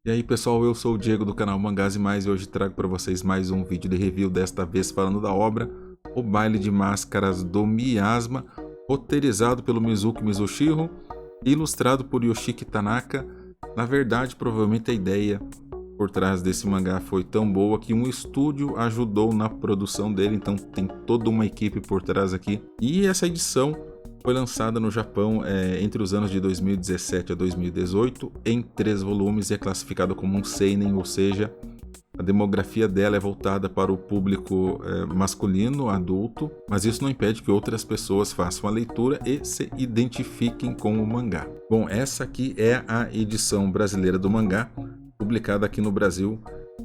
E aí pessoal, eu sou o Diego do canal Mangás e Mais e hoje trago para vocês mais um vídeo de review, desta vez falando da obra O Baile de Máscaras do Miasma, roteirizado pelo Mizuki Mizushiro, ilustrado por Yoshiki Tanaka. Na verdade, provavelmente a ideia por trás desse mangá foi tão boa que um estúdio ajudou na produção dele, então tem toda uma equipe por trás aqui. E essa edição foi lançada no Japão entre os anos de 2017 a 2018 em 3 volumes e é classificada como um seinen, ou seja, a demografia dela é voltada para o público masculino, adulto, mas isso não impede que outras pessoas façam a leitura e se identifiquem com o mangá. Bom, essa aqui é a edição brasileira do mangá, publicada aqui no Brasil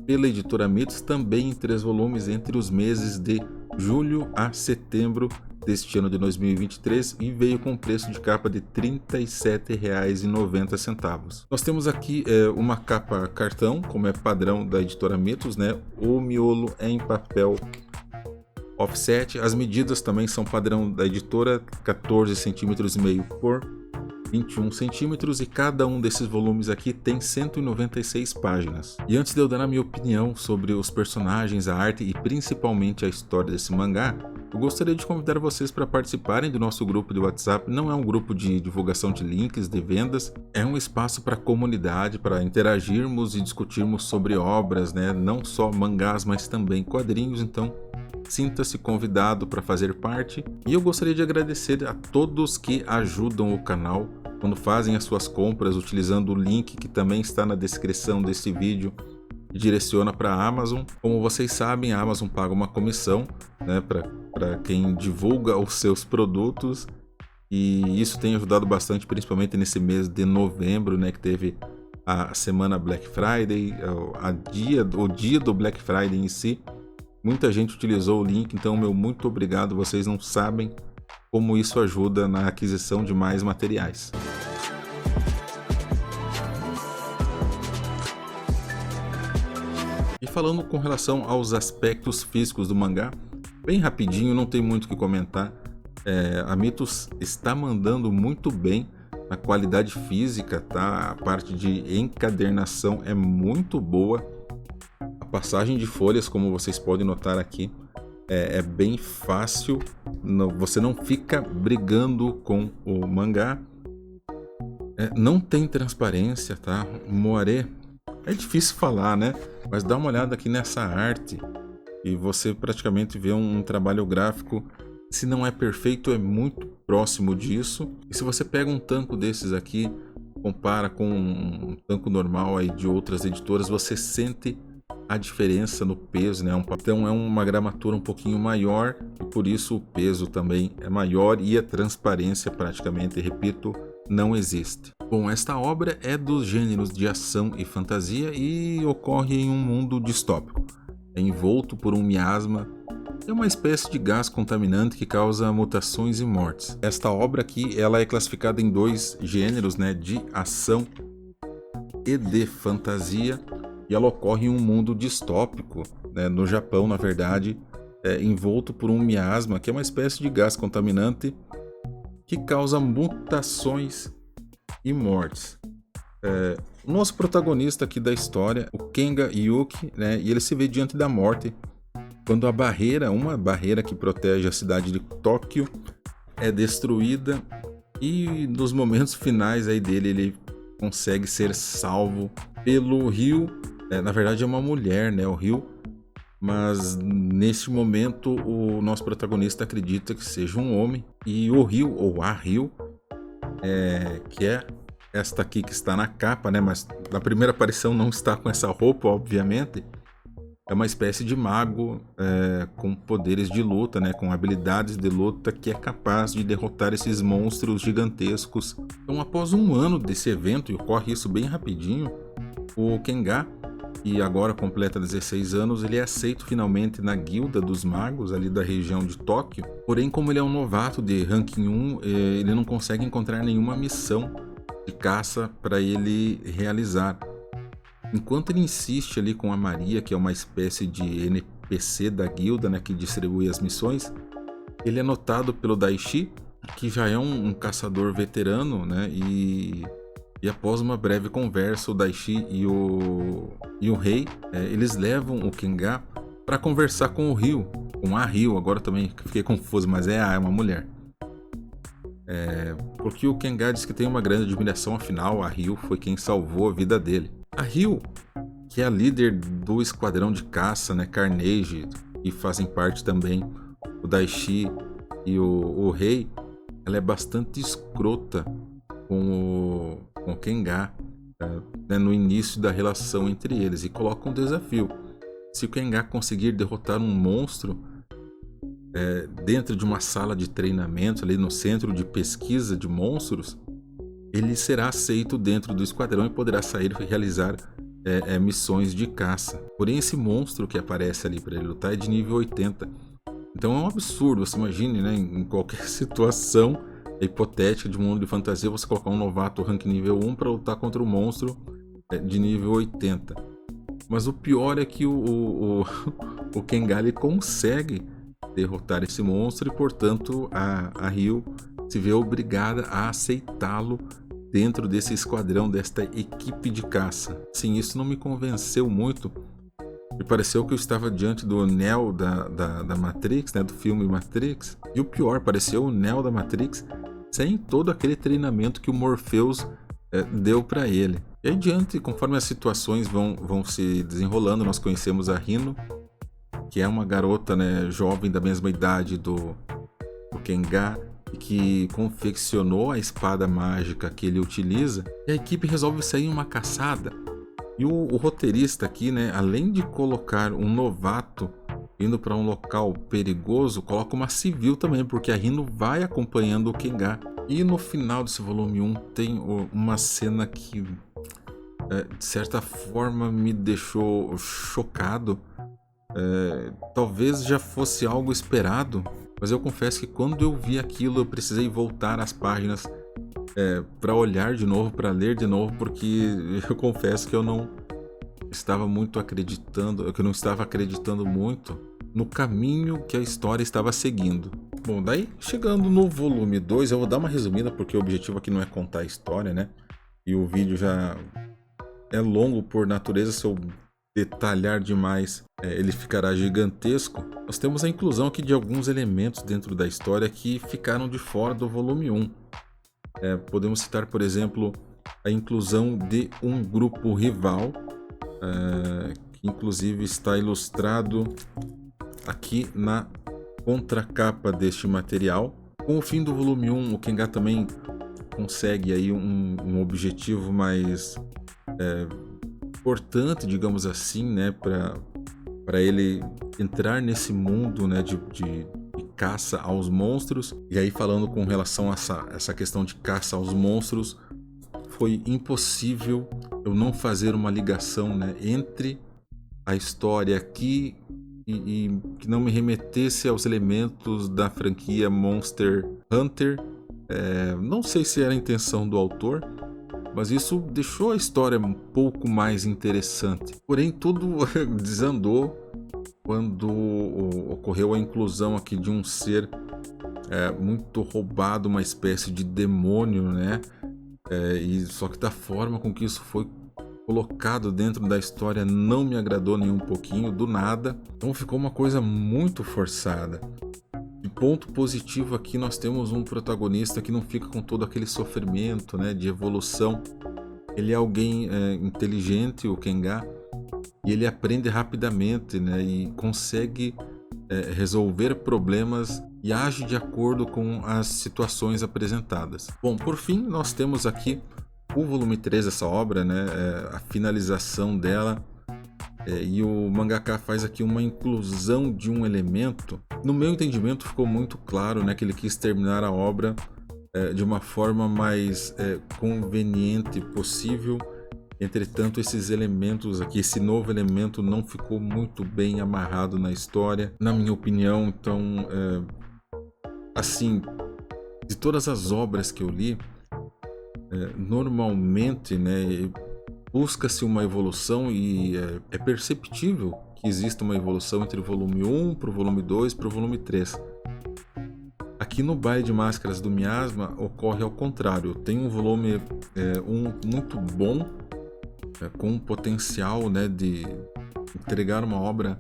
pela editora Mitos, também em 3 volumes entre os meses de julho a setembro deste ano de 2023 e veio com preço de capa de R$ 37,90. Nós temos aqui uma capa cartão, como é padrão da editora Mitos, né? O miolo é em papel offset, as medidas também são padrão da editora, 14,5 centímetros por 21 centímetros, e cada um desses volumes aqui tem 196 páginas. E antes de eu dar a minha opinião sobre os personagens, a arte e principalmente a história desse mangá, eu gostaria de convidar vocês para participarem do nosso grupo de WhatsApp. Não é um grupo de divulgação de links, de vendas, é um espaço para a comunidade, para interagirmos e discutirmos sobre obras, né? Não só mangás, mas também quadrinhos, então sinta-se convidado para fazer parte. E eu gostaria de agradecer a todos que ajudam o canal quando fazem as suas compras utilizando o link que também está na descrição desse vídeo e direciona para a Amazon. Como vocês sabem, a Amazon paga uma comissão, né, para quem divulga os seus produtos, e isso tem ajudado bastante, principalmente nesse mês de novembro, né, que teve a semana Black Friday, o dia do Black Friday em si. Muita gente utilizou o link, então meu muito obrigado, vocês não sabem como isso ajuda na aquisição de mais materiais. E falando com relação aos aspectos físicos do mangá, bem rapidinho, não tem muito o que comentar. A Mitos está mandando muito bem na qualidade física, tá? A parte de encadernação é muito boa. A passagem de folhas, como vocês podem notar aqui, é bem fácil, você não fica brigando com o mangá. Não tem transparência, tá? Moaré, é difícil falar, né? Mas dá uma olhada aqui nessa arte e você praticamente vê um trabalho gráfico, se não é perfeito, é muito próximo disso. E se você pega um tanco desses aqui, compara com um tanco normal aí de outras editoras, você sente a diferença no peso, né? Então é uma gramatura um pouquinho maior e por isso o peso também é maior e a transparência praticamente, repito, não existe. Bom, esta obra é dos gêneros de ação e fantasia e ocorre em um mundo distópico. É envolto por um miasma, é uma espécie de gás contaminante que causa mutações e mortes. Esta obra aqui, ela é classificada em 2 gêneros, né? De ação e de fantasia. E ela ocorre em um mundo distópico, né, no Japão, na verdade, envolto por um miasma, que é uma espécie de gás contaminante que causa mutações e mortes. O nosso protagonista aqui da história, o Kenga Yuki, né, e ele se vê diante da morte quando uma barreira que protege a cidade de Tóquio, é destruída, e nos momentos finais aí dele, ele consegue ser salvo pelo Ryu. Na verdade é uma mulher, né, o Ryu, mas neste momento o nosso protagonista acredita que seja um homem, e o Ryu, ou a Ryu, que é esta aqui que está na capa, né, mas na primeira aparição não está com essa roupa, obviamente, é uma espécie de mago com poderes de luta, né, com habilidades de luta, que é capaz de derrotar esses monstros gigantescos. Então, após um ano desse evento, e ocorre isso bem rapidinho, o Kenga, que agora completa 16 anos, ele é aceito finalmente na guilda dos magos ali da região de Tóquio. Porém, como ele é um novato de ranking 1, ele não consegue encontrar nenhuma missão de caça para ele realizar. Enquanto ele insiste ali com a Maria, que é uma espécie de NPC da guilda, né, que distribui as missões, ele é notado pelo Daishi, que já é um caçador veterano, né, e E após uma breve conversa, o Daishi e o rei, eles levam o Kenga para conversar com o Ryu, com a Ryu. Agora também fiquei confuso, mas é uma mulher. Porque o Kenga diz que tem uma grande admiração, afinal a Ryu foi quem salvou a vida dele. A Ryu, que é a líder do esquadrão de caça, né, Carnage, e fazem parte também o Daishi e o rei, ela é bastante escrota com o Kenga, né, no início da relação entre eles, e coloca um desafio. Se o Kenga conseguir derrotar um monstro dentro de uma sala de treinamento, ali no centro de pesquisa de monstros, ele será aceito dentro do esquadrão e poderá sair e realizar missões de caça. Porém, esse monstro que aparece ali para ele lutar é de nível 80. Então é um absurdo, você imagine, né, em qualquer situação hipotética de um mundo de fantasia, você colocar um novato rank nível 1 para lutar contra um monstro de nível 80. Mas o pior é que o Kenga ele consegue derrotar esse monstro e, portanto, a Ryu se vê obrigada a aceitá-lo dentro desse esquadrão, desta equipe de caça. Sim, isso não me convenceu muito. Me pareceu que eu estava diante do Neo da Matrix, né, do filme Matrix. E o pior, pareceu o Neo da Matrix sem todo aquele treinamento que o Morpheus deu para ele. E adiante, conforme as situações vão se desenrolando, nós conhecemos a Rino, que é uma garota, né, jovem da mesma idade do Kenga, e que confeccionou a espada mágica que ele utiliza. E a equipe resolve sair em uma caçada. E o roteirista aqui, né, além de colocar um novato indo para um local perigoso, coloca uma civil também, porque a Rino vai acompanhando o Kenga. E no final desse volume 1 tem uma cena que, de certa forma, me deixou chocado. Talvez já fosse algo esperado, mas eu confesso que quando eu vi aquilo eu precisei voltar às páginas para olhar de novo, para ler de novo, porque eu confesso que eu não estava muito acreditando, que eu não estava acreditando muito no caminho que a história estava seguindo. Bom, daí chegando no volume 2, eu vou dar uma resumida, porque o objetivo aqui não é contar a história, né? E o vídeo já é longo por natureza, se eu detalhar demais, ele ficará gigantesco. Nós temos a inclusão aqui de alguns elementos dentro da história que ficaram de fora do volume 1. Podemos citar, por exemplo, a inclusão de um grupo rival, que inclusive está ilustrado aqui na contracapa deste material. Com o fim do volume 1, o Kenga também consegue aí um objetivo mais importante, digamos assim, né, para ele entrar nesse mundo, né, de caça aos monstros. E aí, falando com relação a essa questão de caça aos monstros, foi impossível eu não fazer uma ligação, né, entre a história aqui e que não me remetesse aos elementos da franquia Monster Hunter. Não sei se era a intenção do autor, mas isso deixou a história um pouco mais interessante. Porém, tudo desandou quando ocorreu a inclusão aqui de um ser muito roubado, uma espécie de demônio, né? E só que da forma com que isso foi colocado dentro da história não me agradou nem um pouquinho, do nada. Então ficou uma coisa muito forçada. De ponto positivo aqui nós temos um protagonista que não fica com todo aquele sofrimento, né, de evolução. Ele é alguém inteligente, o Kenga, e ele aprende rapidamente, né, e consegue resolver problemas e age de acordo com as situações apresentadas. Bom, por fim, nós temos aqui o volume 3 dessa obra, né, a finalização dela. E o mangaka faz aqui uma inclusão de um elemento. No meu entendimento ficou muito claro, né, que ele quis terminar a obra de uma forma mais conveniente possível. Entretanto, esses elementos aqui, esse novo elemento não ficou muito bem amarrado na história, na minha opinião. Então, assim, de todas as obras que eu li, normalmente, né, busca-se uma evolução e é perceptível que exista uma evolução entre o volume 1 para o volume 2 para o volume 3. Aqui Aqui no Baile de Máscaras do Miasma ocorre ao contrário. Tem um volume muito bom, com um potencial, né, de entregar uma obra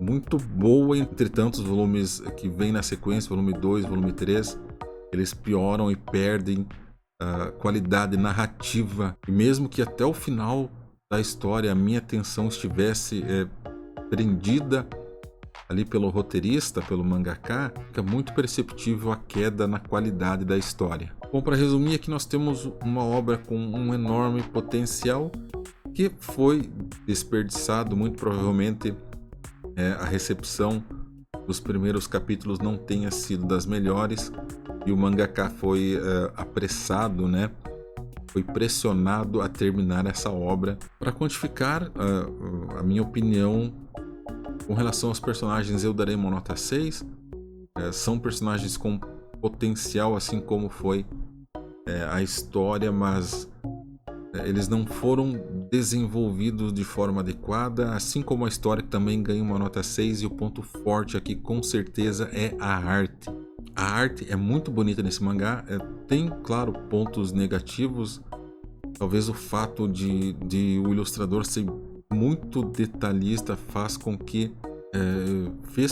muito boa. Entretanto, os volumes que vêm na sequência, volume 2, volume 3, eles pioram e perdem a qualidade narrativa. E mesmo que até o final da história a minha atenção estivesse prendida ali pelo roteirista, pelo mangaka, fica muito perceptível a queda na qualidade da história. Bom, para resumir, aqui nós temos uma obra com um enorme potencial que foi desperdiçado. Muito provavelmente a recepção dos primeiros capítulos não tenha sido das melhores e o mangaka foi apressado, né? Foi pressionado a terminar essa obra. Para quantificar a minha opinião com relação aos personagens, eu darei uma nota 6. São personagens com potencial, assim como foi a história, mas eles não foram desenvolvidos de forma adequada, assim como a história, que também ganha uma nota 6. E o ponto forte aqui com certeza é a arte. A arte é muito bonita nesse mangá. Tem, claro, pontos negativos. Talvez o fato de o ilustrador ser muito detalhista fez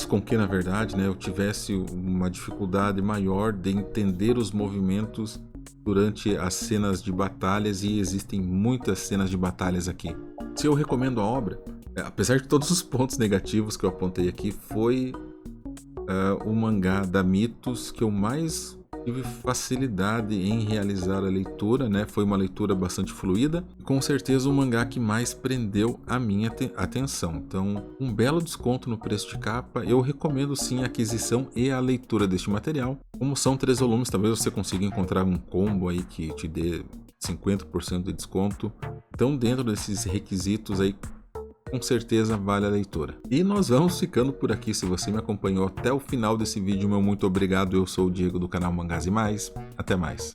com que, na verdade, né, eu tivesse uma dificuldade maior de entender os movimentos durante as cenas de batalhas, e existem muitas cenas de batalhas aqui. Se eu recomendo a obra, apesar de todos os pontos negativos que eu apontei aqui, foi o mangá da Mitos que eu mais tive facilidade em realizar a leitura, né? Foi uma leitura bastante fluida, com certeza o mangá que mais prendeu a minha atenção. Então, um belo desconto no preço de capa. Eu recomendo sim a aquisição e a leitura deste material. Como são 3 volumes, talvez você consiga encontrar um combo aí que te dê 50% de desconto. Então, dentro desses requisitos aí, com certeza vale a leitura. E nós vamos ficando por aqui. Se você me acompanhou até o final desse vídeo, meu muito obrigado. Eu sou o Diego do canal Mangás e Mais. Até mais.